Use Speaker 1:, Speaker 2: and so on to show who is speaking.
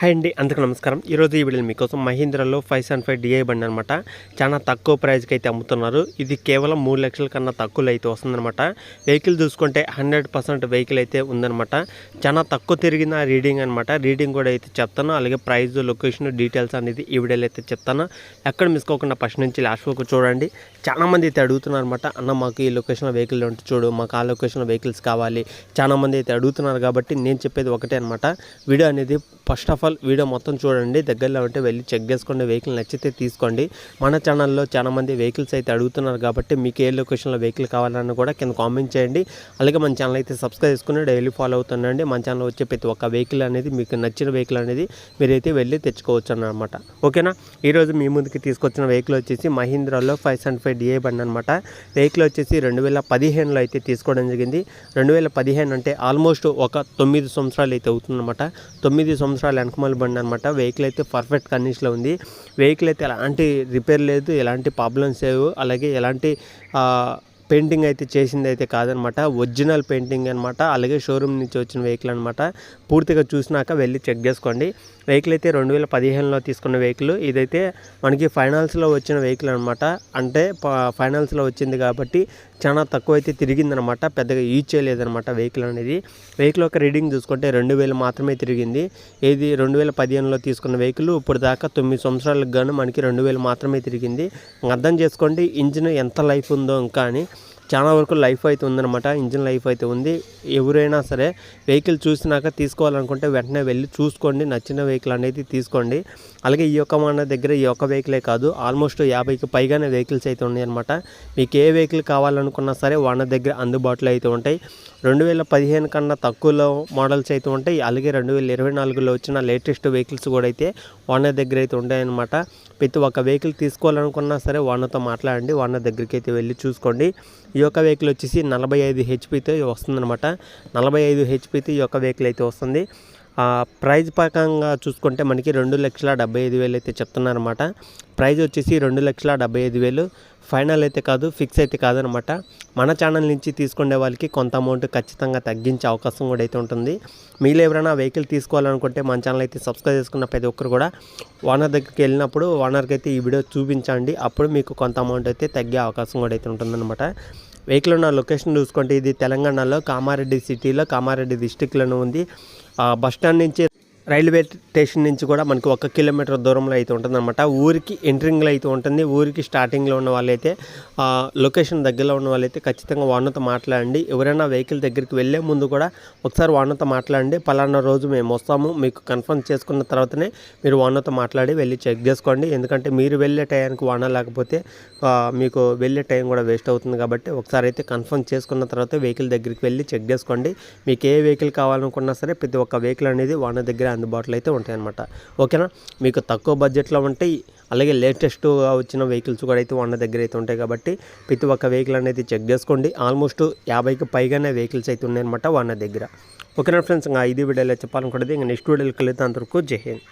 Speaker 1: Hi అండి, అందరికీ నమస్కారం. ఈరోజు ఈ వీడియోలో మీకోసం మహీంద్రాలో 575 డిఐ బండి అనమాట. చాలా తక్కువ ప్రైస్కి అయితే అమ్ముతున్నారు. ఇది కేవలం 3 లక్షల కన్నా తక్కువలో అయితే వస్తుందన్నమాట. వెహికల్ చూసుకుంటే 100% వెహికల్ అయితే ఉందన్నమాట. చాలా తక్కువ తిరిగిన రీడింగ్ అనమాట. రీడింగ్ కూడా అయితే చెప్తాను, అలాగే ప్రైస్, లొకేషన్, డీటెయిల్స్ అనేది ఈ వీడియోలో అయితే చెప్తాను. ఎక్కడ మిస్ కాకుండా ఫస్ట్ నుంచి లాస్ట్ వరకు చూడండి. చాలామంది అయితే అడుగుతున్నారు అనమాట, అన్న మాకు ఈ లొకేషన్లో వెహికల్ ఉంటే చూడు, మాకు ఆ లొకేషన్లో వెహికల్స్ కావాలి. చాలామంది అయితే అడుగుతున్నారు కాబట్టి నేను చెప్పేది ఒకటే అనమాట. వీడియో అనేది ఫస్ట్ ఆఫ్ ఆల్ వీడియో మొత్తం చూడండి. దగ్గరలో ఉంటే వెళ్ళి చెక్ చేసుకోండి. వెహికల్ నచ్చితే తీసుకోండి. మన ఛానల్లో చాలామంది వెహికల్స్ అయితే అడుగుతున్నారు కాబట్టి మీకు ఏ లొకేషన్లో వెహికల్ కావాలన్నా కూడా కింద కామెంట్ చేయండి. అలాగే మన ఛానల్ అయితే సబ్స్క్రైబ్ చేసుకుని డైలీ ఫాలో అవుతుండండి. మన ఛానల్ వచ్చే ప్రతి ఒక్క వెహికల్ అనేది మీకు నచ్చిన వెహికల్ అనేది మీరైతే వెళ్ళి తెచ్చుకోవచ్చు అన్నమాట. ఓకేనా. ఈరోజు మీ ముందుకి తీసుకొచ్చిన వెహికల్ వచ్చేసి మహీంద్రాలో 575 డిఐ బండి అనమాట. వెహికల్ వచ్చేసి 2015లో అయితే తీసుకోవడం జరిగింది. 2015 అంటే ఆల్మోస్ట్ ఒక 9 సంవత్సరాలు అయితే అవుతుందన్నమాట. 9 సంవత్సరాలు వెనకమాల బండి అనమాట. వెహికల్ అయితే పర్ఫెక్ట్ కండిషన్లో ఉంది. వెహికల్ అయితే ఎలాంటి రిపేర్ లేదు, ఎలాంటి ప్రాబ్లమ్స్ లేవు, అలాగే ఎలాంటి పెయింటింగ్ అయితే చేసింది అయితే కాదనమాట. ఒరిజినల్ పెయింటింగ్ అనమాట. అలాగే షోరూమ్ నుంచి వచ్చిన వెహికల్ అనమాట. పూర్తిగా చూసినాక వెళ్ళి చెక్ చేసుకోండి. వెహికల్ అయితే 2015లో తీసుకున్న వెహికల్. ఇదైతే మనకి ఫైనాన్స్లో వచ్చిన వెహికల్ అనమాట. అంటే ఫైనాన్స్లో వచ్చింది కాబట్టి చాలా తక్కువ అయితే తిరిగిందనమాట. పెద్దగా యూజ్ చేయలేదనమాట వెహికల్ అనేది. వెహికల్ యొక్క రీడింగ్ చూసుకుంటే 2000 మాత్రమే తిరిగింది. ఇది 2015లో తీసుకున్న వెహికల్. ఇప్పుడు దాకా 9 సంవత్సరాలకు గాను మనకి 2000 మాత్రమే తిరిగింది. అర్థం చేసుకోండి ఇంజిన్ ఎంత లైఫ్ ఉందో. ఇంకా అని చాలా వరకు లైఫ్ అయితే ఉందన్నమాట. ఇంజిన్ లైఫ్ అయితే ఉంది. ఎవరైనా సరే వెహికల్ చూసినాక తీసుకోవాలనుకుంటే వెంటనే వెళ్ళి చూసుకోండి. నచ్చిన వెహికల్ అనేది తీసుకోండి. అలాగే ఈ యొక్క మన దగ్గర ఈ యొక్క వెహికలే కాదు, ఆల్మోస్ట్ 50కి పైగానే వెహికల్స్ అయితే ఉన్నాయన్నమాట. మీకు ఏ వెహికల్ కావాలనుకున్నా సరే వాళ్ళ దగ్గర అందుబాటులో అయితే ఉంటాయి. 2015 కన్నా తక్కువలో మోడల్స్ అయితే ఉంటాయి. అలాగే 2024లో వచ్చిన లేటెస్ట్ వెహికల్స్ కూడా అయితే ఓనర్ దగ్గర అయితే ఉంటాయన్నమాట. ప్రతి ఒక్క వెహికల్ తీసుకోవాలనుకున్నా సరే ఓనర్తో మాట్లాడండి. ఓనర్ దగ్గరికి అయితే వెళ్ళి చూసుకోండి. ఈ యొక్క వెహికల్ వచ్చేసి 45 హెచ్పితో వస్తుందన్నమాట. 45 హెచ్పితో ఈ యొక్క వెహికల్ అయితే వస్తుంది. ప్రైజ్ పరంగా చూసుకుంటే మనకి 2,75,000 అయితే చెప్తున్నారన్నమాట. ప్రైజ్ వచ్చేసి 2,75,000 ఫైనల్ అయితే కాదు, ఫిక్స్ అయితే కాదనమాట. మన ఛానల్ నుంచి తీసుకునే వాళ్ళకి కొంత అమౌంట్ ఖచ్చితంగా తగ్గించే అవకాశం కూడా అయితే ఉంటుంది. మీరు ఎవరైనా వెహికల్ తీసుకోవాలనుకుంటే మన ఛానల్ అయితే సబ్స్క్రైబ్ చేసుకున్న ప్రతి ఒక్కరు కూడా ఓనర్ దగ్గరికి వెళ్ళినప్పుడు ఓనర్కి అయితే ఈ వీడియో చూపించండి. అప్పుడు మీకు కొంత అమౌంట్ అయితే తగ్గే అవకాశం కూడా అయితే ఉంటుందన్నమాట. వెహికల్ ఉన్న లొకేషన్ చూసుకుంటే ఇది తెలంగాణలో కామారెడ్డి సిటీలో, కామారెడ్డి డిస్టిక్లోనే ఉంది. బస్ స్టాండ్ నుంచి రైల్వే స్టేషన్ నుంచి కూడా మనకి 1 కిలోమీటర్ దూరంలో అయితే ఉంటుందన్నమాట. ఊరికి ఎంట్రింగ్లో అయితే ఉంటుంది. ఊరికి స్టార్టింగ్లో ఉన్న వాళ్ళైతే లొకేషన్ దగ్గరలో ఉన్న వాళ్ళైతే ఖచ్చితంగా ఓనర్తో మాట్లాడండి. ఎవరైనా వెహికల్ దగ్గరికి వెళ్ళే ముందు కూడా ఒకసారి ఓనర్తో మాట్లాడండి. పలానా రోజు మేము వస్తాము, మీకు కన్ఫర్మ్ చేసుకున్న తర్వాతనే మీరు ఓనర్తో మాట్లాడి వెళ్ళి చెక్ చేసుకోండి. ఎందుకంటే మీరు వెళ్ళే టైంకి ఓనర్ లేకపోతే మీకు వెళ్ళే టైం కూడా వేస్ట్ అవుతుంది. కాబట్టి ఒకసారి అయితే కన్ఫర్మ్ చేసుకున్న తర్వాత వెహికల్ దగ్గరికి వెళ్ళి చెక్ చేసుకోండి. మీకు ఏ వెహికల్ కావాలనుకున్నా సరే ప్రతి ఒక్క వెహికల్ అనేది ఓనర్ దగ్గర అందుబాటులో అయితే ఉంటాయి అన్నమాట. ఓకేనా. మీకు తక్కువ బడ్జెట్లో ఉంటాయి, అలాగే లేటెస్ట్గా వచ్చిన వెహికల్స్ కూడా అయితే ఓనర్ దగ్గర అయితే ఉంటాయి. కాబట్టి ప్రతి ఒక్క వెహికల్ అనేది చెక్ చేసుకోండి. ఆల్మోస్ట్ 50కి పైగానే వెహికల్స్ అయితే ఉన్నాయన్నమాట ఓనర్ దగ్గర. ఓకేనా ఫ్రెండ్స్, ఇంకా ఇది వీడియోలో చెప్పాలనుకుంటుంది. ఇంకా నెక్స్ట్ వీడియోకి వెళ్తే అంతవరకు జై హింద్.